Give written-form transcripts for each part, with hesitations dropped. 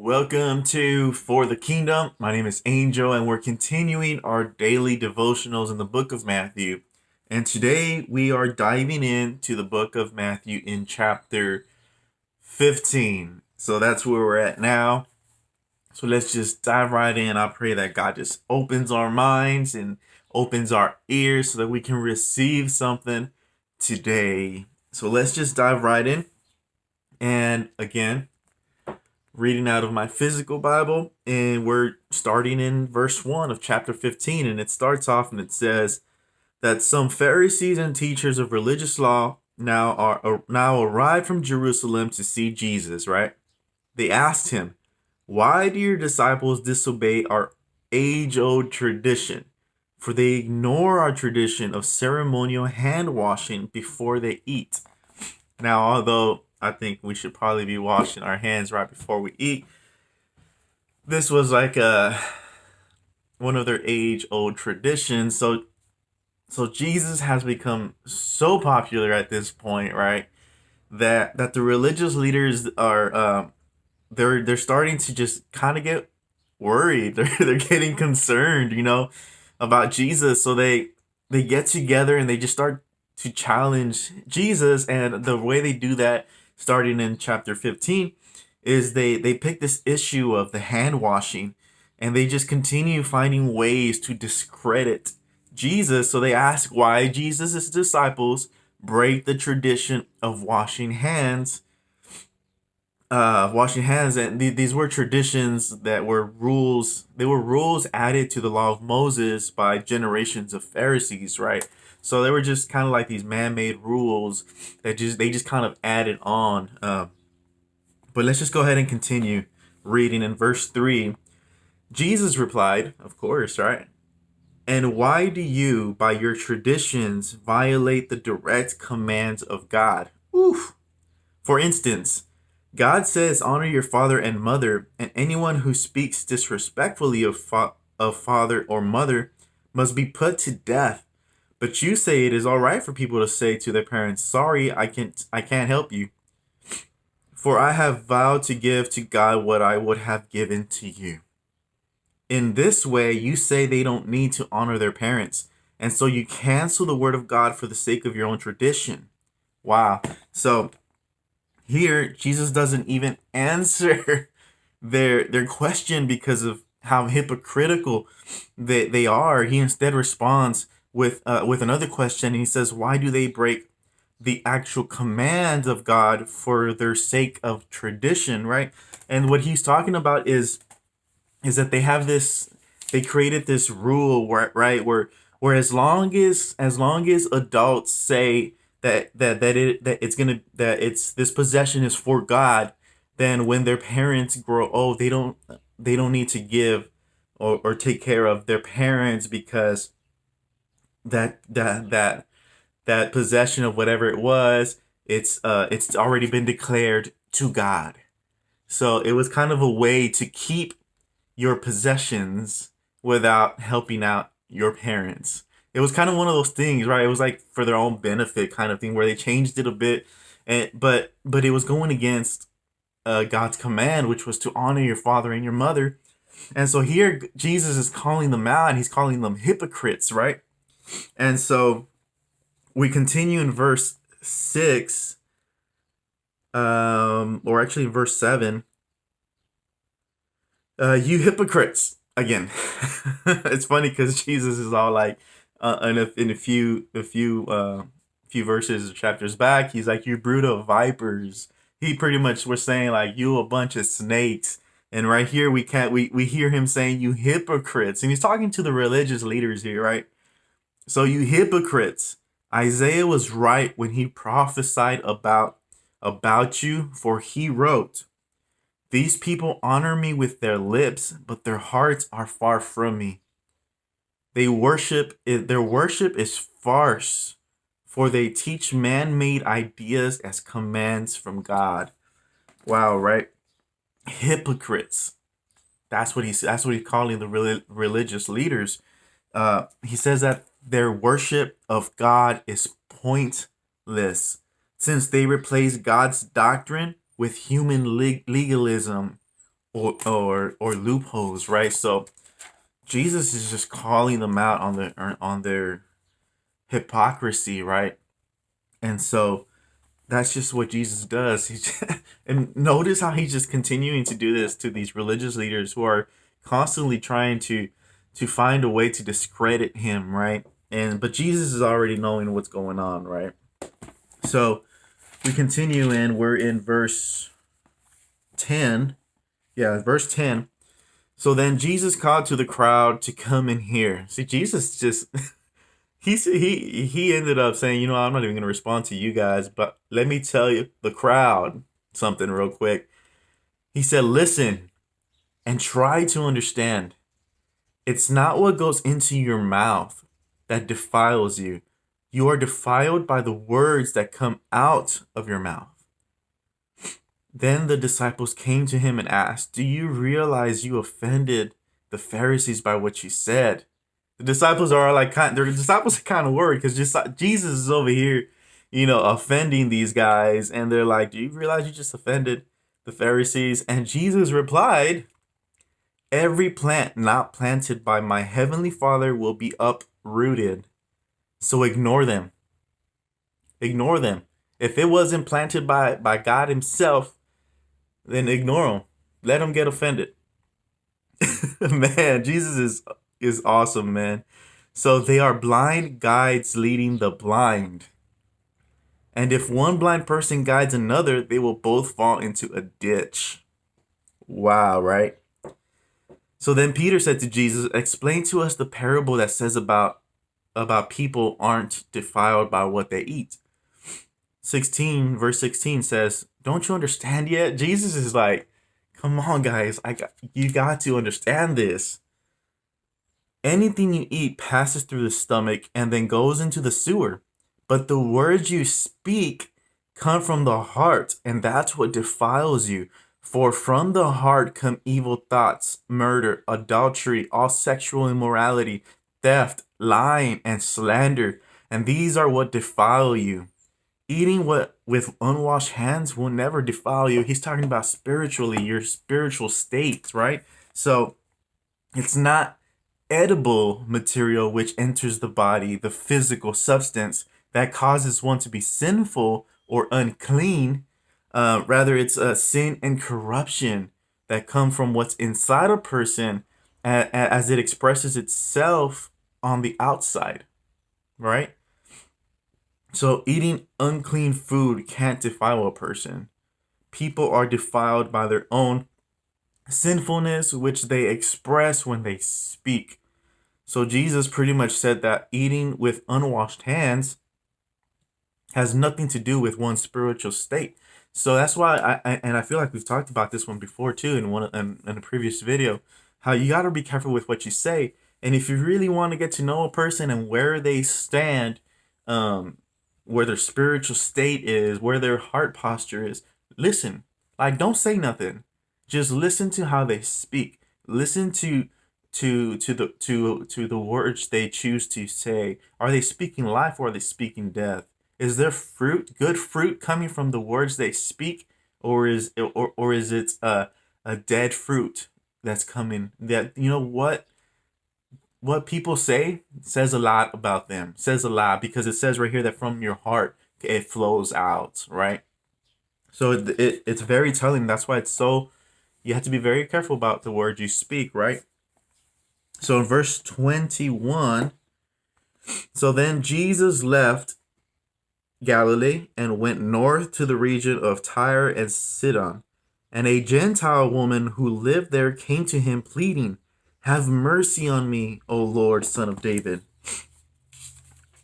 Welcome to For the Kingdom. My name is Angel, and we're continuing our daily devotionals in the book of Matthew. And today we are diving into the book of Matthew in chapter 15. So that's where we're at now. So let's just dive right in. I pray that God just opens our minds and opens our ears so that we can receive something today. So let's just dive right in. And again, reading out of my physical Bible, and we're starting in verse 1 of chapter 15. And it starts off and it says that some Pharisees and teachers of religious law now arrived from Jerusalem to see Jesus, right? They asked him, "Why do your disciples disobey our age-old tradition? For they ignore our tradition of ceremonial hand washing before they eat." Now, although I think we should probably be washing our hands right before we eat, this was like one of their age-old traditions. So Jesus has become so popular at this point, right? That the religious leaders are they're starting to just kind of get worried. They're getting concerned, about Jesus. So they get together and they just start to challenge Jesus. And the way they do that, starting in chapter 15, is they pick this issue of the hand washing, and they just continue finding ways to discredit Jesus. So they ask why Jesus' disciples break the tradition of washing hands. And these were traditions that were rules. They were rules added to the law of Moses by generations of Pharisees, right? So they were just kind of like these man-made rules that they just kind of added on. But let's just go ahead and continue reading in verse 3. Jesus replied, of course, right? "And why do you, by your traditions, violate the direct commands of God? Oof. For instance, God says, 'Honor your father and mother,' and anyone who speaks disrespectfully of father or mother must be put to death. But you say it is all right for people to say to their parents, 'Sorry, I can't help you. For I have vowed to give to God what I would have given to you.' In this way, you say they don't need to honor their parents, and so you cancel the word of God for the sake of your own tradition." Wow. So here, Jesus doesn't even answer their question because of how hypocritical they are. He instead responds with another question. He says, "Why do they break the actual commands of God for their sake of tradition?" Right? And what he's talking about is that they created this rule where as long as adults say that it's this possession is for God, then when their parents grow old, they don't need to give or take care of their parents, because that possession of whatever it was, it's already been declared to God. So it was kind of a way to keep your possessions without helping out your parents. It was kind of one of those things, right? It was like for their own benefit kind of thing, where they changed it a bit, and but it was going against God's command, which was to honor your father and your mother. And so here Jesus is calling them out, and he's calling them hypocrites, right? And so we continue in verse 6, or actually verse 7. You hypocrites, again. It's funny because Jesus is all like, in a few verses or chapters back, he's like, "You brood of vipers." He pretty much was saying like, "You a bunch of snakes." And right here we hear him saying, "You hypocrites," and he's talking to the religious leaders here, right? So, you hypocrites, Isaiah was right when he prophesied about you, for he wrote, "These people honor me with their lips, but their hearts are far from me. Their worship is farce, for they teach man-made ideas as commands from God." Wow, right? Hypocrites. That's what he's calling the religious leaders. He says that their worship of God is pointless, since they replace God's doctrine with human legalism or loopholes, right? So Jesus is just calling them out on their hypocrisy, right? And so that's just what Jesus does. And notice how he's just continuing to do this to these religious leaders who are constantly trying to find a way to discredit him, right? And but Jesus is already knowing what's going on, right? So we continue and we're in verse 10. Yeah, verse 10. So then Jesus called to the crowd to come and hear. See, Jesus just he ended up saying, I'm not even gonna respond to you guys, but let me tell you the crowd something real quick. He said, listen and try to understand. It's not what goes into your mouth that defiles you. You are defiled by the words that come out of your mouth. Then the disciples came to him and asked, do you realize you offended the Pharisees by what you said? The disciples are the disciples are kind of worried because just Jesus is over here, offending these guys. And they're like, do you realize you just offended the Pharisees? And Jesus replied, every plant not planted by my heavenly Father will be uprooted. So ignore them. Ignore them. If it wasn't planted by God himself, then ignore them. Let them get offended. Man, Jesus is awesome, man. So they are blind guides leading the blind. And if one blind person guides another, they will both fall into a ditch. Wow, right? So then Peter said to Jesus, explain to us the parable that says about people aren't defiled by what they eat. Verse 16 says, don't you understand yet? Jesus is like, come on, guys. You got to understand this. Anything you eat passes through the stomach and then goes into the sewer. But the words you speak come from the heart, and that's what defiles you. For from the heart come evil thoughts, murder, adultery, all sexual immorality, theft, lying, and slander. And these are what defile you. Eating with unwashed hands will never defile you. He's talking about spiritually, your spiritual state, right? So it's not edible material which enters the body, the physical substance that causes one to be sinful or unclean. Rather, it's sin and corruption that come from what's inside a person as it expresses itself on the outside, right? So eating unclean food can't defile a person. People are defiled by their own sinfulness, which they express when they speak. So Jesus pretty much said that eating with unwashed hands has nothing to do with one's spiritual state. So that's why I feel like we've talked about this one before too in a previous video, how you got to be careful with what you say. And if you really want to get to know a person and where they stand, where their spiritual state is, where their heart posture is, listen. Like, don't say nothing. Just listen to how they speak. Listen to the words they choose to say. Are they speaking life or are they speaking death? Is there good fruit coming from the words they speak, or is it a dead fruit that's coming? That what people say says a lot about them. Says a lot because it says right here that from your heart it flows out, right? So it's very telling. That's why you have to be very careful about the words you speak, right? So in verse 21, so then Jesus left Galilee and went north to the region of Tyre and Sidon. And a Gentile woman who lived there came to him pleading, have mercy on me, O Lord, Son of David.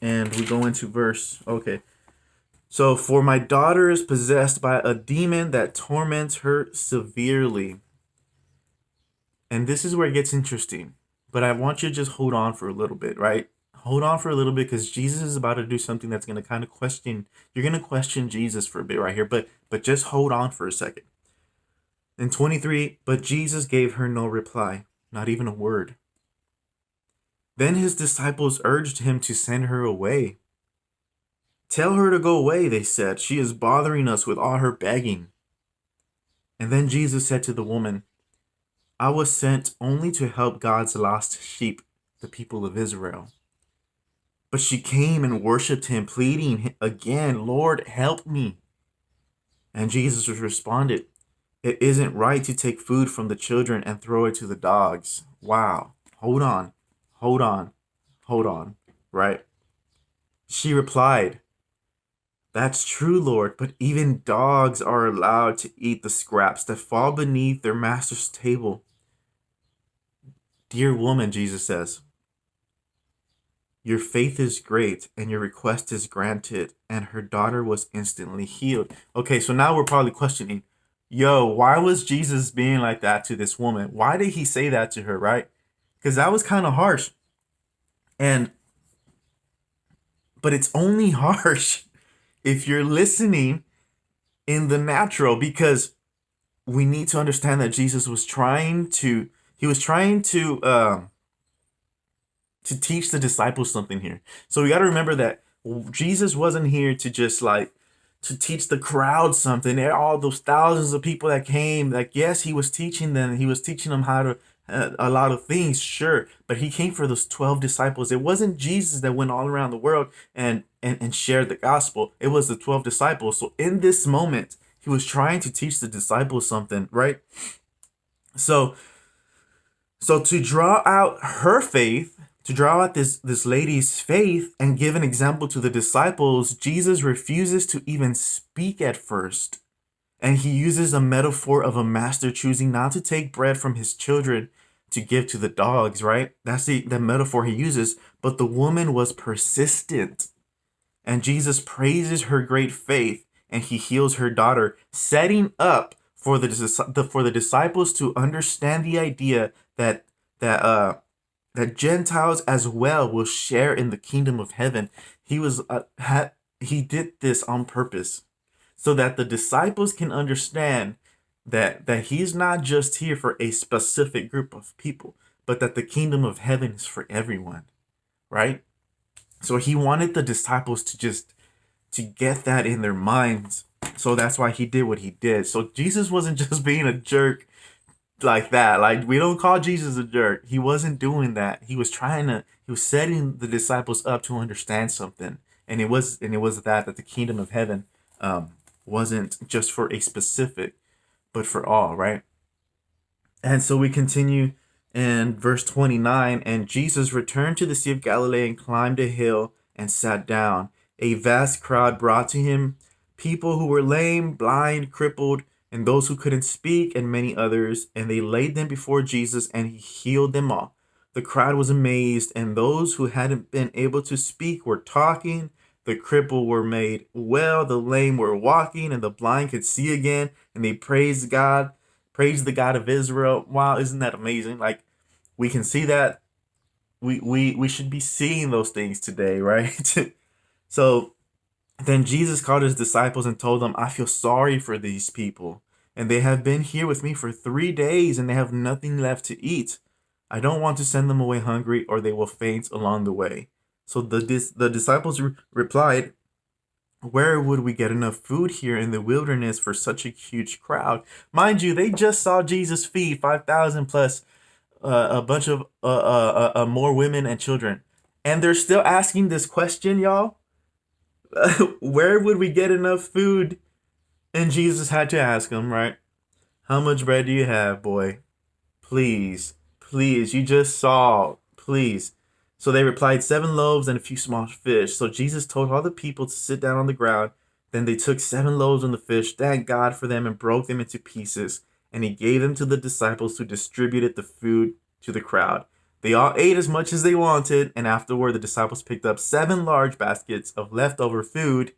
And we go into okay. So, for my daughter is possessed by a demon that torments her severely. And this is where it gets interesting. But I want you to just hold on for a little bit, right? Hold on for a little bit because Jesus is about to do something that's going to kind of you're going to question Jesus for a bit right here. But just hold on for a second. In 23, but Jesus gave her no reply, not even a word. Then his disciples urged him to send her away. Tell her to go away, they said. She is bothering us with all her begging. And then Jesus said to the woman, I was sent only to help God's lost sheep, the people of Israel. But she came and worshiped him, pleading again, Lord, help me. And Jesus responded, it isn't right to take food from the children and throw it to the dogs. Wow. Hold on. Hold on. Hold on. Right? She replied, that's true, Lord, but even dogs are allowed to eat the scraps that fall beneath their master's table. Dear woman, Jesus says, your faith is great and your request is granted. And her daughter was instantly healed. Okay, so now we're probably questioning, yo, why was Jesus being like that to this woman? Why did he say that to her, right? Because that was kind of harsh. And, but it's only harsh if you're listening in the natural, because we need to understand that Jesus was trying to, to teach the disciples something here. So we got to remember that Jesus wasn't here to just like to teach the crowd something. All those thousands of people that came, like, yes, he was teaching them. He was teaching them how to a lot of things, sure, but he came for those 12 disciples. It wasn't Jesus that went all around the world and shared the gospel. It was the 12 disciples. So in this moment, he was trying to teach the disciples something, right? So to draw out her faith, to draw out this lady's faith and give an example to the disciples, Jesus refuses to even speak at first. And he uses a metaphor of a master choosing not to take bread from his children to give to the dogs, right? That's the metaphor he uses. But the woman was persistent. And Jesus praises her great faith and he heals her daughter, setting up for the disciples to understand the idea that Gentiles as well will share in the kingdom of heaven. He did this on purpose so that the disciples can understand that he's not just here for a specific group of people, but that the kingdom of heaven is for everyone, right? So he wanted the disciples to get that in their minds. So that's why he did what he did. So Jesus wasn't just being a jerk like that. Like, we don't call Jesus a jerk. He wasn't doing that. He was setting the disciples up to understand something. And it was that the kingdom of heaven wasn't just for a specific, but for all, right? And so we continue in verse 29, and Jesus returned to the Sea of Galilee and climbed a hill and sat down. A vast crowd brought to him people who were lame, blind, crippled, and those who couldn't speak, and many others, and they laid them before Jesus, and he healed them all. The crowd was amazed, and those who hadn't been able to speak were talking. The crippled were made well, the lame were walking, and the blind could see again, and they praised God, praised the God of Israel. Wow, isn't that amazing? Like, we can see that. We should be seeing those things today, right? So then Jesus called his disciples and told them, I feel sorry for these people, and they have been here with me for 3 days, and they have nothing left to eat. I don't want to send them away hungry, or they will faint along the way. So the disciples replied, where would we get enough food here in the wilderness for such a huge crowd? Mind you, they just saw Jesus feed 5,000 plus a bunch of more women and children. And they're still asking this question, y'all. Where would we get enough food? And Jesus had to ask them, right? How much bread do you have, boy? Please, please, you just saw, please. So they replied, 7 loaves and a few small fish. So Jesus told all the people to sit down on the ground. Then they took 7 loaves and the fish, thanked God for them, and broke them into pieces. And he gave them to the disciples who distributed the food to the crowd. They all ate as much as they wanted, and afterward the disciples picked up 7 large baskets of leftover food,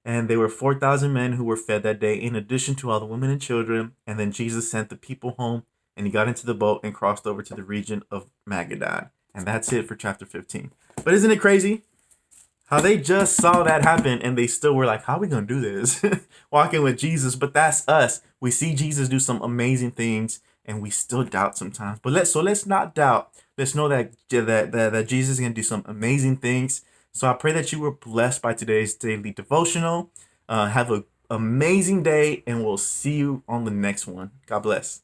and there were 4,000 men who were fed that day, in addition to all the women and children. And then Jesus sent the people home, and he got into the boat and crossed over to the region of Magadan. And that's it for chapter 15. But isn't it crazy how they just saw that happen and they still were like, how are we going to do this? Walking with Jesus. But that's us. We see Jesus do some amazing things and we still doubt sometimes. But let's not doubt. Let's know that Jesus is going to do some amazing things. So I pray that you were blessed by today's daily devotional. Have an amazing day, and we'll see you on the next one. God bless.